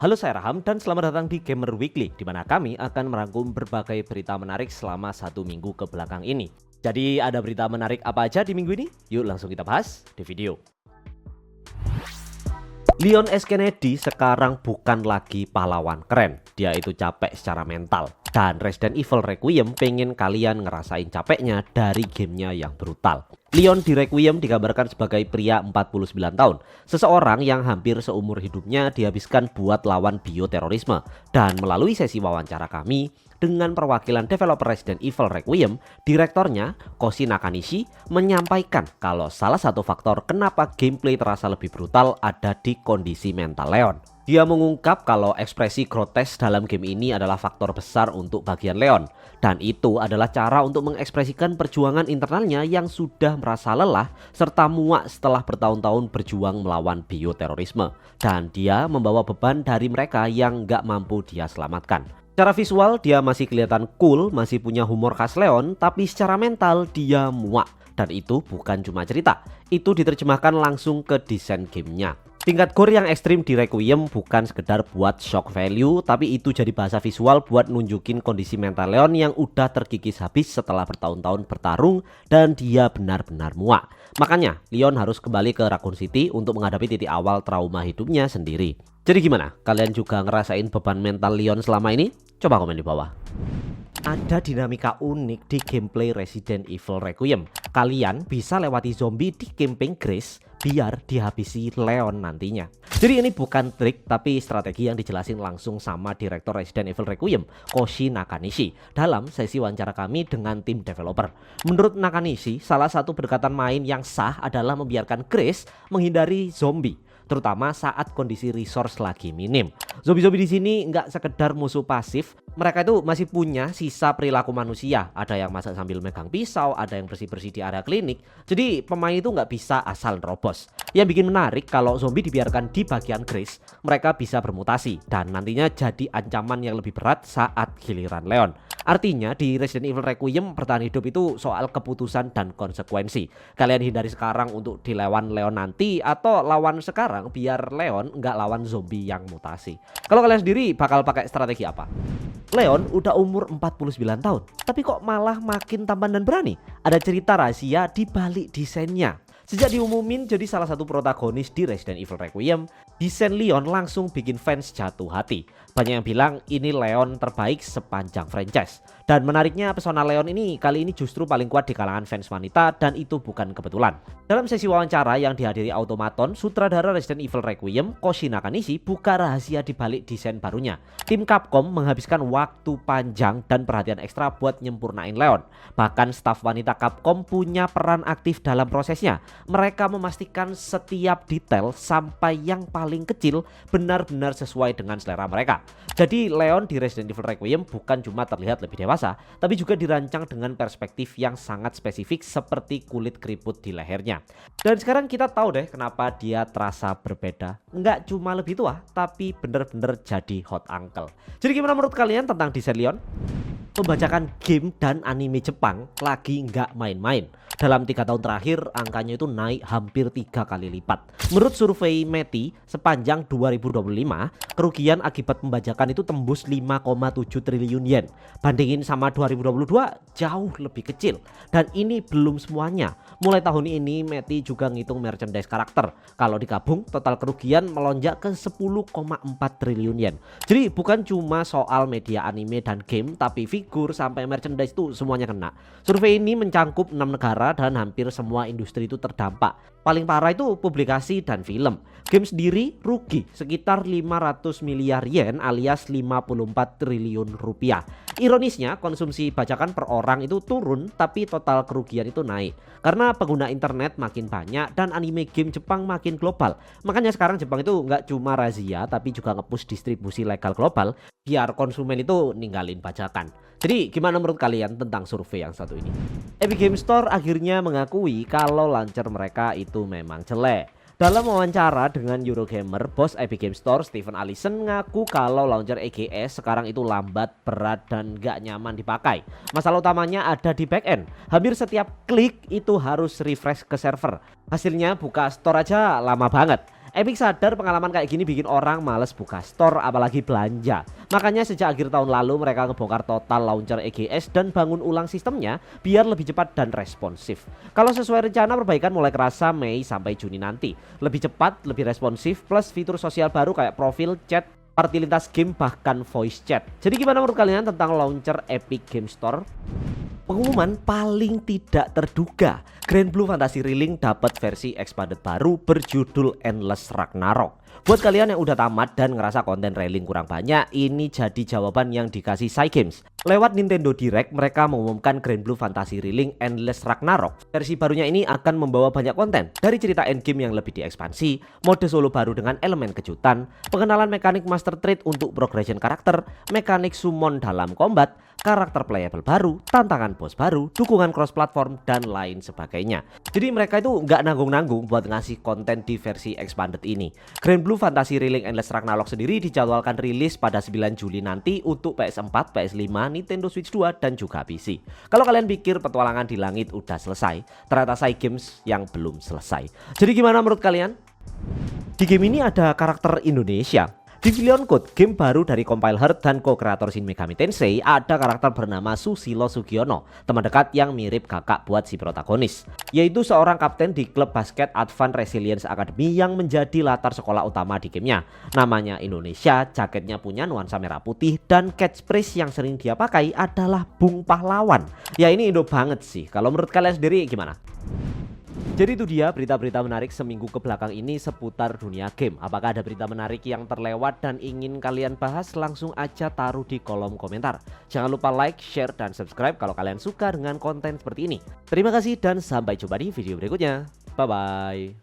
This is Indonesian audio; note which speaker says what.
Speaker 1: Halo, saya Raham dan selamat datang di Gamer Weekly, di mana kami akan merangkum berbagai berita menarik selama 1 minggu ke belakang ini. Jadi ada berita menarik apa aja di minggu ini? Yuk langsung kita bahas di video. Leon S. Kennedy sekarang bukan lagi pahlawan keren, dia itu capek secara mental. Dan Resident Evil Requiem pengen kalian ngerasain capeknya dari gamenya yang brutal. Leon di Requiem digambarkan sebagai pria 49 tahun, seseorang yang hampir seumur hidupnya dihabiskan buat lawan bioterorisme. Dan melalui sesi wawancara kami dengan perwakilan developer Resident Evil Requiem, direktornya Koji Nakanishi menyampaikan kalau salah satu faktor kenapa gameplay terasa lebih brutal ada di kondisi mental Leon. Dia mengungkap kalau ekspresi grotes dalam game ini adalah faktor besar untuk bagian Leon. Dan itu adalah cara untuk mengekspresikan perjuangan internalnya yang sudah merasa lelah serta muak setelah bertahun-tahun berjuang melawan bioterorisme. Dan dia membawa beban dari mereka yang gak mampu dia selamatkan. Secara visual dia masih kelihatan cool, masih punya humor khas Leon, tapi secara mental dia muak. Dan itu bukan cuma cerita, itu diterjemahkan langsung ke desain gamenya. Tingkat gore yang ekstrim di Requiem bukan sekedar buat shock value, tapi itu jadi bahasa visual buat nunjukin kondisi mental Leon yang udah terkikis habis setelah bertahun-tahun bertarung dan dia benar-benar muak. Makanya Leon harus kembali ke Raccoon City untuk menghadapi titik awal trauma hidupnya sendiri. Jadi gimana? Kalian juga ngerasain beban mental Leon selama ini? Coba komen di bawah. Ada dinamika unik di gameplay Resident Evil Requiem. Kalian bisa lewati zombie di camping Grace biar dihabisi Leon nantinya. Jadi ini bukan trik tapi strategi yang dijelasin langsung sama direktur Resident Evil Requiem, Koji Nakanishi, dalam sesi wawancara kami dengan tim developer. Menurut Nakanishi, salah satu pendekatan main yang sah adalah membiarkan Grace menghindari zombie, terutama saat kondisi resource lagi minim. Zombie-zombie di sini nggak sekedar musuh pasif, mereka itu masih punya sisa perilaku manusia. Ada yang masak sambil megang pisau, ada yang bersih-bersih di area klinik. Jadi pemain itu nggak bisa asal nerobos. Yang bikin menarik kalau zombie dibiarkan di bagian Grace, mereka bisa bermutasi dan nantinya jadi ancaman yang lebih berat saat giliran Leon. Artinya di Resident Evil Requiem bertahan hidup itu soal keputusan dan konsekuensi. Kalian hindari sekarang untuk dilawan Leon nanti, atau lawan sekarang biar Leon nggak lawan zombie yang mutasi. Kalau kalian sendiri bakal pakai strategi apa? Leon udah umur 49 tahun, tapi kok malah makin tampan dan berani? Ada cerita rahasia di balik desainnya. Sejak diumumin jadi salah satu protagonis di Resident Evil Requiem, desain Leon langsung bikin fans jatuh hati. Banyak yang bilang ini Leon terbaik sepanjang franchise. Dan menariknya pesona Leon ini kali ini justru paling kuat di kalangan fans wanita, dan itu bukan kebetulan. Dalam sesi wawancara yang dihadiri Automaton, sutradara Resident Evil Requiem, Koji Nakanishi, buka rahasia di balik desain barunya. Tim Capcom menghabiskan waktu panjang dan perhatian ekstra buat nyempurnain Leon. Bahkan staf wanita Capcom punya peran aktif dalam prosesnya. Mereka memastikan setiap detail sampai yang paling kecil benar-benar sesuai dengan selera mereka. Jadi Leon di Resident Evil Requiem bukan cuma terlihat lebih dewasa, tapi juga dirancang dengan perspektif yang sangat spesifik seperti kulit keriput di lehernya. Dan sekarang kita tahu deh kenapa dia terasa berbeda. Nggak cuma lebih tua, tapi bener-bener jadi hot uncle. Jadi gimana menurut kalian tentang desain Leon? Pembajakan game dan anime Jepang lagi nggak main-main. Dalam 3 tahun terakhir angkanya itu naik hampir 3 kali lipat. Menurut survei METI sepanjang 2025, kerugian akibat pembajakan itu tembus 5,7 triliun yen. Bandingin sama 2022 jauh lebih kecil. Dan ini belum semuanya. Mulai tahun ini METI juga ngitung merchandise karakter. Kalau digabung total kerugian melonjak ke 10,4 triliun yen. Jadi bukan cuma soal media anime dan game, tapi figur sampai merchandise itu semuanya kena. Survei ini mencangkup 6 negara dan hampir semua industri itu terdampak. Paling parah itu publikasi dan film. Game sendiri rugi sekitar 500 miliar yen alias 54 triliun rupiah. Ironisnya konsumsi bajakan per orang itu turun, tapi total kerugian itu naik. Karena pengguna internet makin banyak dan anime game Jepang makin global. Makanya sekarang Jepang itu nggak cuma razia tapi juga nge-push distribusi legal global biar konsumen itu ninggalin bajakan. Jadi gimana menurut kalian tentang survei yang satu ini? Epic Game Store akhirnya mengakui kalau launcher mereka itu memang jelek. Dalam wawancara dengan Eurogamer, bos Epic Game Store Stephen Allison ngaku kalau launcher EGS sekarang itu lambat, berat, dan gak nyaman dipakai. Masalah utamanya ada di backend. Hampir setiap klik itu harus refresh ke server. Hasilnya buka store aja lama banget. Epic sadar pengalaman kayak gini bikin orang males buka store apalagi belanja. Makanya sejak akhir tahun lalu mereka ngebongkar total launcher EGS dan bangun ulang sistemnya biar lebih cepat dan responsif. Kalau sesuai rencana perbaikan mulai kerasa Mei sampai Juni nanti. Lebih cepat, lebih responsif plus fitur sosial baru kayak profil, chat, party lintas game bahkan voice chat. Jadi gimana menurut kalian tentang launcher Epic Game Store? Pengumuman paling tidak terduga, Grand Blue Fantasy Relink dapat versi expanded baru berjudul Endless Ragnarok. Buat kalian yang udah tamat dan ngerasa konten Relink kurang banyak, ini jadi jawaban yang dikasih Cygames. Lewat Nintendo Direct, mereka mengumumkan Grand Blue Fantasy Relink Endless Ragnarok. Versi barunya ini akan membawa banyak konten, dari cerita endgame yang lebih diekspansi, mode solo baru dengan elemen kejutan, pengenalan mekanik Master Trade untuk progression karakter, mekanik summon dalam combat, karakter playable baru, tantangan boss baru, dukungan cross platform, dan lain sebagainya. Jadi mereka itu nggak nanggung-nanggung buat ngasih konten di versi expanded ini. Grand Blue Fantasy Relink Endless Ragnarok sendiri dijadwalkan rilis pada 9 Juli nanti untuk PS4, PS5, Nintendo Switch 2, dan juga PC. Kalau kalian pikir petualangan di langit udah selesai, ternyata Cygames yang belum selesai. Jadi gimana menurut kalian? Di game ini ada karakter Indonesia. Di Villion Code, game baru dari Compile Heart dan co-kreator Shin Megami Tensei, ada karakter bernama Susilo Sugiono, teman dekat yang mirip kakak buat si protagonis, yaitu seorang kapten di klub basket Advance Resilience Academy yang menjadi latar sekolah utama di gamenya. Namanya Indonesia, jaketnya punya nuansa merah putih, dan catchphrase yang sering dia pakai adalah Bung Pahlawan. Ya ini Indo banget sih, kalau menurut kalian sendiri gimana? Jadi itu dia berita-berita menarik seminggu ke belakang ini seputar dunia game. Apakah ada berita menarik yang terlewat dan ingin kalian bahas? Langsung aja taruh di kolom komentar. Jangan lupa like, share, dan subscribe kalau kalian suka dengan konten seperti ini. Terima kasih dan sampai jumpa di video berikutnya. Bye-bye.